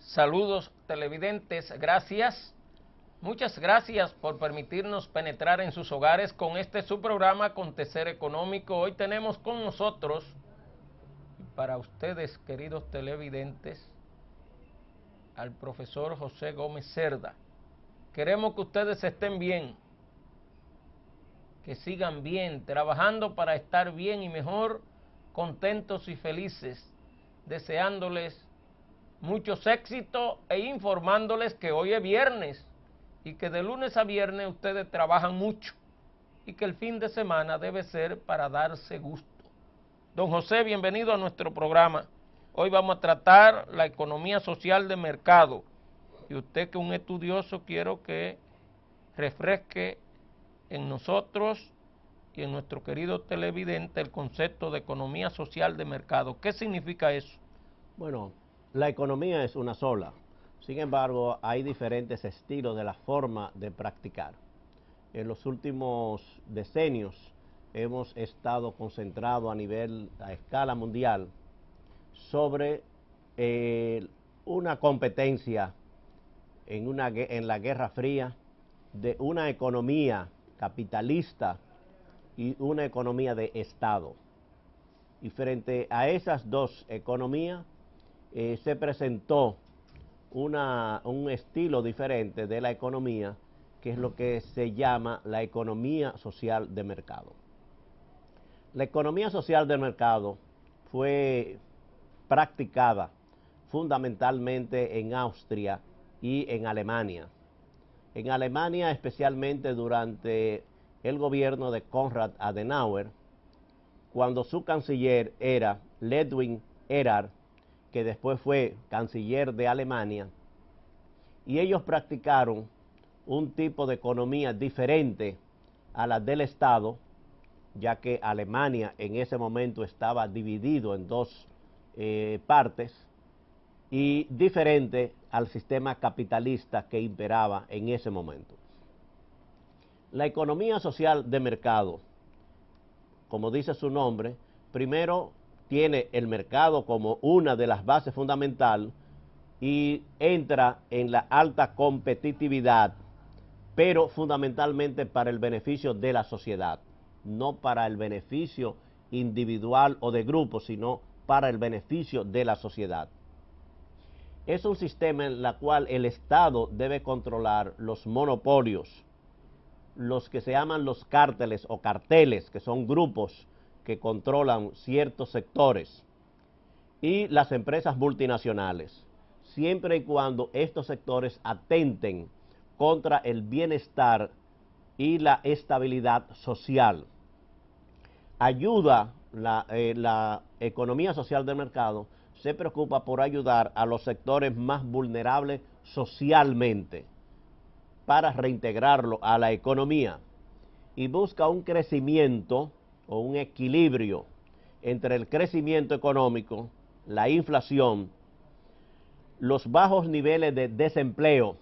Saludos televidentes, gracias. Muchas gracias por permitirnos penetrar en sus hogares con este su programa Acontecer Económico. Hoy tenemos con nosotros, para ustedes queridos televidentes, al profesor José Gómez Cerda. Queremos que ustedes estén bien, que sigan bien, trabajando para estar bien y mejor, contentos y felices, deseándoles muchos éxitos e informándoles que hoy es viernes y que de lunes a viernes ustedes trabajan mucho y que el fin de semana debe ser para darse gusto. Don José, bienvenido a nuestro programa. Hoy vamos a tratar la economía social de mercado y usted, que es un estudioso, quiero que refresque en nosotros y en nuestro querido televidente el concepto de economía social de mercado. ¿Qué significa eso? Bueno, la economía es una sola. Sin embargo, hay diferentes estilos de la forma de practicar. En los últimos decenios hemos estado concentrados a escala mundial sobre una competencia en la Guerra Fría de una economía capitalista y una economía de Estado. Y frente a esas dos economías se presentó un estilo diferente de la economía, que es lo que se llama la economía social de mercado. La economía social de mercado fue practicada fundamentalmente en Austria y en Alemania. En Alemania, especialmente durante el gobierno de Konrad Adenauer, cuando su canciller era Ludwig Erhard, que después fue canciller de Alemania, y ellos practicaron un tipo de economía diferente a la del Estado, ya que Alemania en ese momento estaba dividido en dos partes, y diferente al sistema capitalista que imperaba en ese momento. La economía social de mercado, como dice su nombre, primero tiene el mercado como una de las bases fundamentales y entra en la alta competitividad, pero fundamentalmente para el beneficio de la sociedad, no para el beneficio individual o de grupo, sino para el beneficio de la sociedad. Es un sistema en el cual el Estado debe controlar los monopolios, los que se llaman los cárteles o carteles, que son grupos que controlan ciertos sectores, y las empresas multinacionales, siempre y cuando estos sectores atenten contra el bienestar y la estabilidad social. La economía social del mercado se preocupa por ayudar a los sectores más vulnerables socialmente para reintegrarlo a la economía, y busca un crecimiento o un equilibrio entre el crecimiento económico, la inflación, los bajos niveles de desempleo,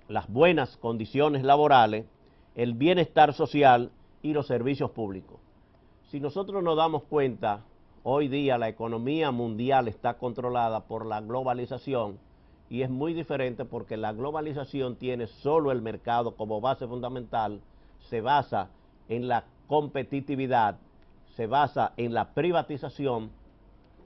las buenas condiciones laborales, el bienestar social y los servicios públicos. Si nosotros nos damos cuenta, hoy día la economía mundial está controlada por la globalización, y es muy diferente porque la globalización tiene solo el mercado como base fundamental, se basa en la competitividad, se basa en la privatización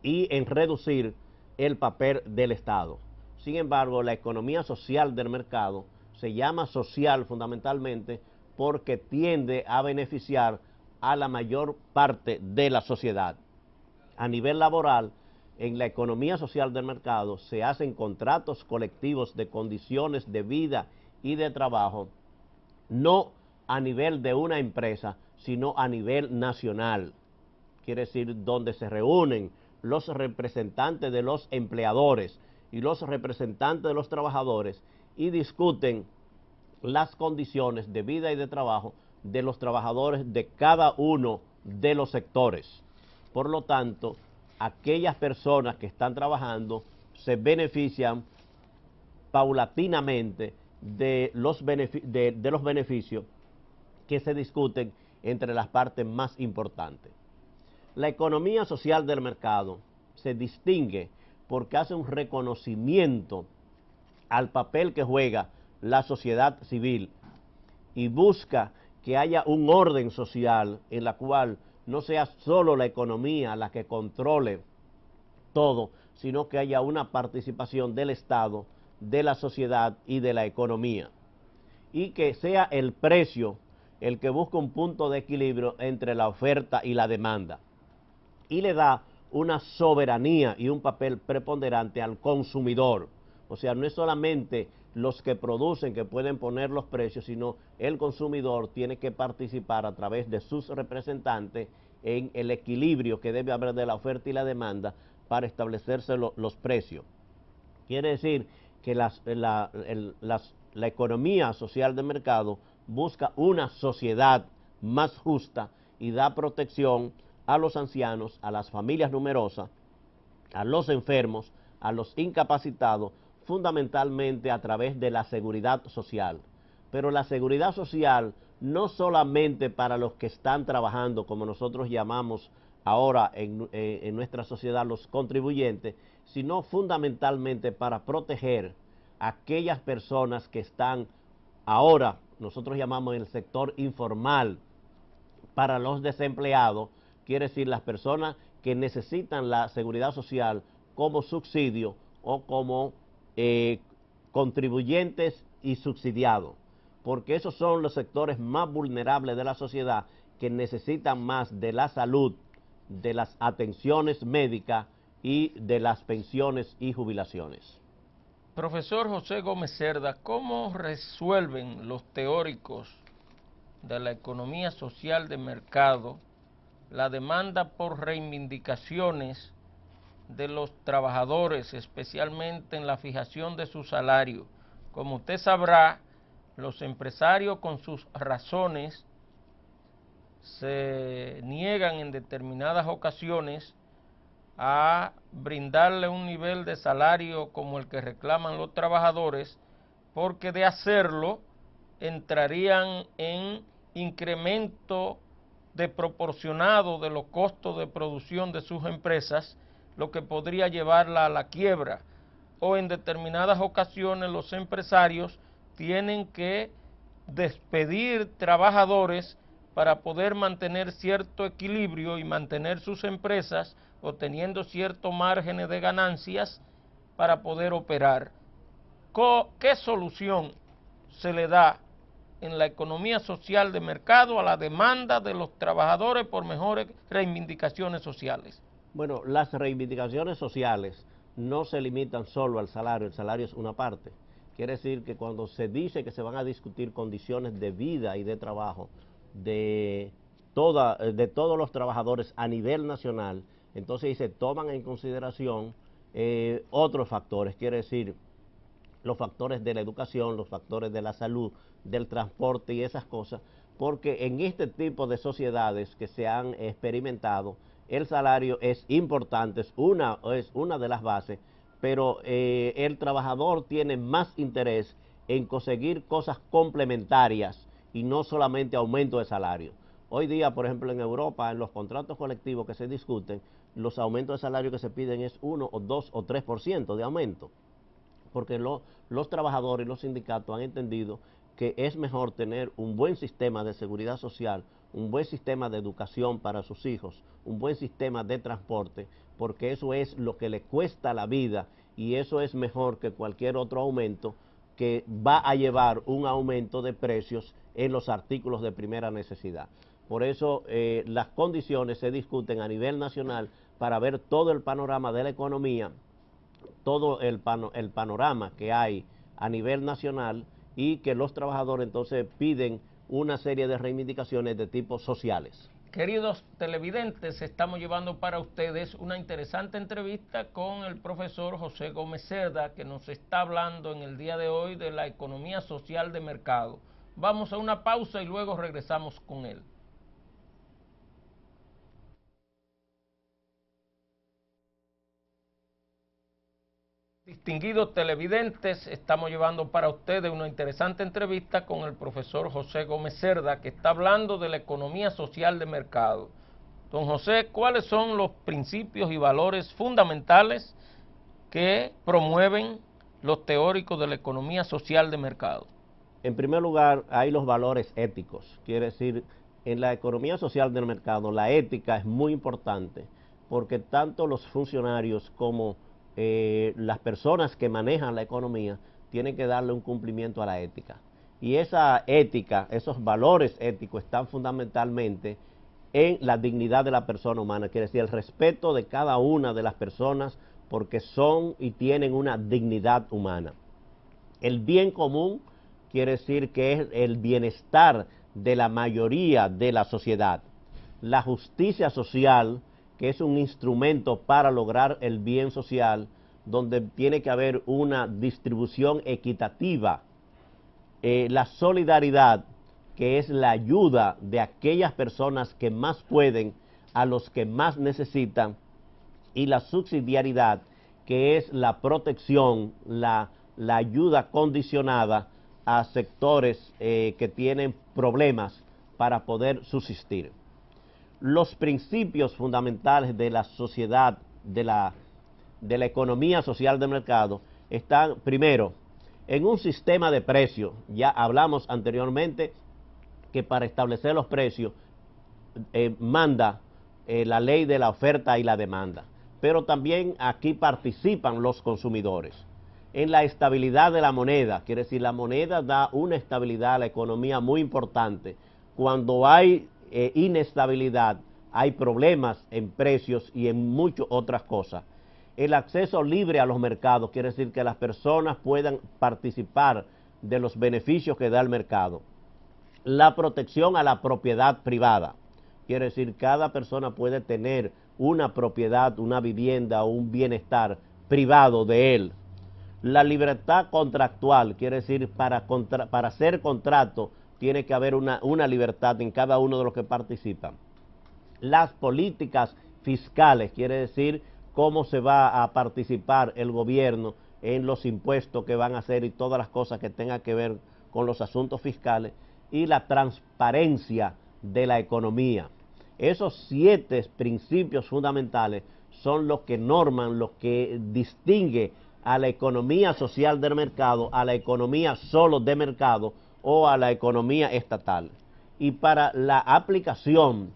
y en reducir el papel del Estado. Sin embargo, la economía social del mercado se llama social fundamentalmente porque tiende a beneficiar a la mayor parte de la sociedad. A nivel laboral, en la economía social del mercado se hacen contratos colectivos de condiciones de vida y de trabajo, no a nivel de una empresa, sino a nivel nacional. Quiere decir, donde se reúnen los representantes de los empleadores y los representantes de los trabajadores y discuten las condiciones de vida y de trabajo de los trabajadores de cada uno de los sectores. Por lo tanto, aquellas personas que están trabajando se benefician paulatinamente de los beneficios que se discuten entre las partes más importantes. La economía social del mercado se distingue porque hace un reconocimiento al papel que juega la sociedad civil y busca que haya un orden social en la cual no sea solo la economía la que controle todo, sino que haya una participación del Estado, de la sociedad y de la economía. Y que sea el precio el que busca un punto de equilibrio entre la oferta y la demanda. Y le da una soberanía y un papel preponderante al consumidor. O sea, no es solamente los que producen que pueden poner los precios, sino el consumidor tiene que participar a través de sus representantes en el equilibrio que debe haber de la oferta y la demanda para establecerse los precios. Quiere decir que la economía social de mercado busca una sociedad más justa y da protección a los ancianos, a las familias numerosas, a los enfermos, a los incapacitados, fundamentalmente a través de la seguridad social. Pero la seguridad social no solamente para los que están trabajando, como nosotros llamamos ahora en nuestra sociedad los contribuyentes, sino fundamentalmente para proteger a aquellas personas que están ahora, nosotros llamamos en el sector informal, para los desempleados, quiere decir las personas que necesitan la seguridad social como subsidio o como contribuyentes y subsidiados, porque esos son los sectores más vulnerables de la sociedad que necesitan más de la salud, de las atenciones médicas y de las pensiones y jubilaciones. Profesor José Gómez Cerda, ¿cómo resuelven los teóricos de la economía social de mercado la demanda por reivindicaciones de los trabajadores, especialmente en la fijación de su salario? Como usted sabrá, los empresarios con sus razones se niegan en determinadas ocasiones a brindarle un nivel de salario como el que reclaman los trabajadores, porque de hacerlo entrarían en incremento desproporcionado de los costos de producción de sus empresas, lo que podría llevarla a la quiebra, o en determinadas ocasiones los empresarios tienen que despedir trabajadores para poder mantener cierto equilibrio y mantener sus empresas obteniendo ciertos márgenes de ganancias para poder operar. ¿Qué solución se le da en la economía social de mercado a la demanda de los trabajadores por mejores reivindicaciones sociales? Bueno, las reivindicaciones sociales no se limitan solo al salario, el salario es una parte. Quiere decir que cuando se dice que se van a discutir condiciones de vida y de trabajo de todos los trabajadores a nivel nacional, entonces se toman en consideración otros factores, quiere decir los factores de la educación, los factores de la salud, del transporte y esas cosas, porque en este tipo de sociedades que se han experimentado, el salario es importante, es una de las bases, pero el trabajador tiene más interés en conseguir cosas complementarias y no solamente aumento de salario. Hoy día, por ejemplo, en Europa, en los contratos colectivos que se discuten, los aumentos de salario que se piden es 1 o 2 o 3% de aumento, porque los trabajadores y los sindicatos han entendido que es mejor tener un buen sistema de seguridad social, un buen sistema de educación para sus hijos, un buen sistema de transporte, porque eso es lo que le cuesta la vida y eso es mejor que cualquier otro aumento que va a llevar un aumento de precios en los artículos de primera necesidad. Por eso las condiciones se discuten a nivel nacional para ver todo el panorama de la economía, todo el panorama que hay a nivel nacional y que los trabajadores entonces piden una serie de reivindicaciones de tipo sociales. Queridos televidentes, estamos llevando para ustedes una interesante entrevista con el profesor José Gómez Cerda, que nos está hablando en el día de hoy de la economía social de mercado. Vamos a una pausa y luego regresamos con él. Distinguidos televidentes, estamos llevando para ustedes una interesante entrevista con el profesor José Gómez Cerda, que está hablando de la economía social de mercado. Don José, ¿cuáles son los principios y valores fundamentales que promueven los teóricos de la economía social de mercado? En primer lugar, hay los valores éticos. Quiere decir, en la economía social del mercado, la ética es muy importante, porque tanto los funcionarios como las personas que manejan la economía tienen que darle un cumplimiento a la ética. Y esa ética, esos valores éticos están fundamentalmente en la dignidad de la persona humana, quiere decir, el respeto de cada una de las personas porque son y tienen una dignidad humana. El bien común quiere decir que es el bienestar de la mayoría de la sociedad. La justicia social, que es un instrumento para lograr el bien social, donde tiene que haber una distribución equitativa. La solidaridad, que es la ayuda de aquellas personas que más pueden a los que más necesitan, y la subsidiariedad, que es la protección, la ayuda condicionada a sectores que tienen problemas para poder subsistir. Los principios fundamentales de la sociedad, de la economía social de mercado, están primero en un sistema de precios. Ya hablamos anteriormente que para establecer los precios manda la ley de la oferta y la demanda, pero también aquí participan los consumidores. En la estabilidad de la moneda, quiere decir, la moneda da una estabilidad a la economía muy importante. Cuando hay inestabilidad, hay problemas en precios y en muchas otras cosas. El acceso libre a los mercados, quiere decir que las personas puedan participar de los beneficios que da el mercado. La protección a la propiedad privada, quiere decir cada persona puede tener una propiedad, una vivienda o un bienestar privado de él. La libertad contractual, quiere decir para hacer contrato tiene que haber una libertad en cada uno de los que participan. Las políticas fiscales, quiere decir cómo se va a participar el gobierno en los impuestos que van a hacer y todas las cosas que tengan que ver con los asuntos fiscales, y la transparencia de la economía. Esos 7 principios fundamentales son los que norman, los que distingue a la economía social del mercado, a la economía solo de mercado o a la economía estatal. Y para la aplicación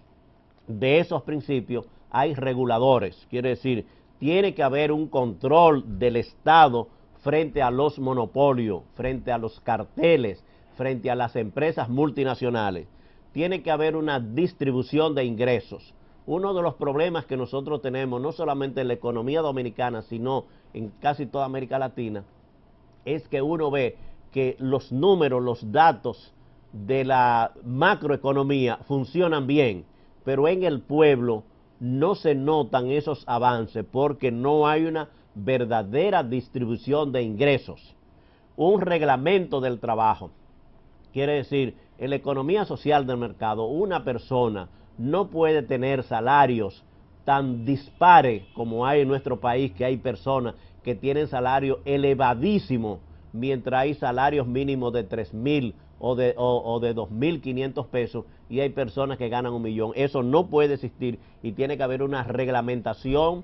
de esos principios hay reguladores, quiere decir, tiene que haber un control del Estado frente a los monopolios, frente a los carteles, frente a las empresas multinacionales. Tiene que haber una distribución de ingresos. Uno de los problemas que nosotros tenemos, no solamente en la economía dominicana, sino en casi toda América Latina, es que uno ve que los números, los datos de la macroeconomía funcionan bien, pero en el pueblo no se notan esos avances porque no hay una verdadera distribución de ingresos. Un reglamento del trabajo, quiere decir, en la economía social del mercado, una persona no puede tener salarios tan dispares como hay en nuestro país, que hay personas que tienen salarios elevadísimos, mientras hay salarios mínimos de 3,000 o de 2,500 pesos, y hay personas que ganan 1,000,000. Eso no puede existir y tiene que haber una reglamentación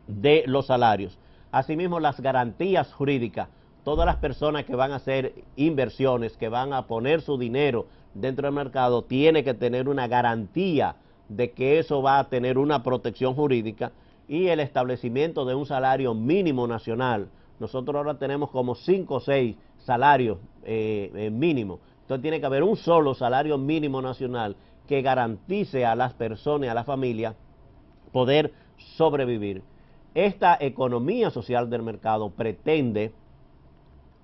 de los salarios. Asimismo, las garantías jurídicas. Todas las personas que van a hacer inversiones, que van a poner su dinero dentro del mercado, tiene que tener una garantía de que eso va a tener una protección jurídica, y el establecimiento de un salario mínimo nacional. Nosotros ahora tenemos como 5 o 6 salarios mínimos. Entonces tiene que haber un solo salario mínimo nacional que garantice a las personas y a la familia poder sobrevivir. Esta economía social del mercado pretende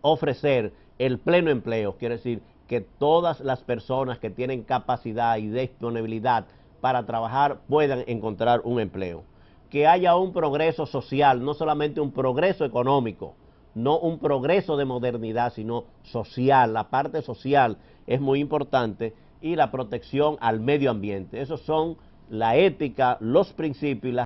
ofrecer el pleno empleo, quiere decir que todas las personas que tienen capacidad y disponibilidad para trabajar puedan encontrar un empleo. Que haya un progreso social, no solamente un progreso económico, no un progreso de modernidad, sino social. La parte social es muy importante, y la protección al medio ambiente. Esos son la ética, los principios y las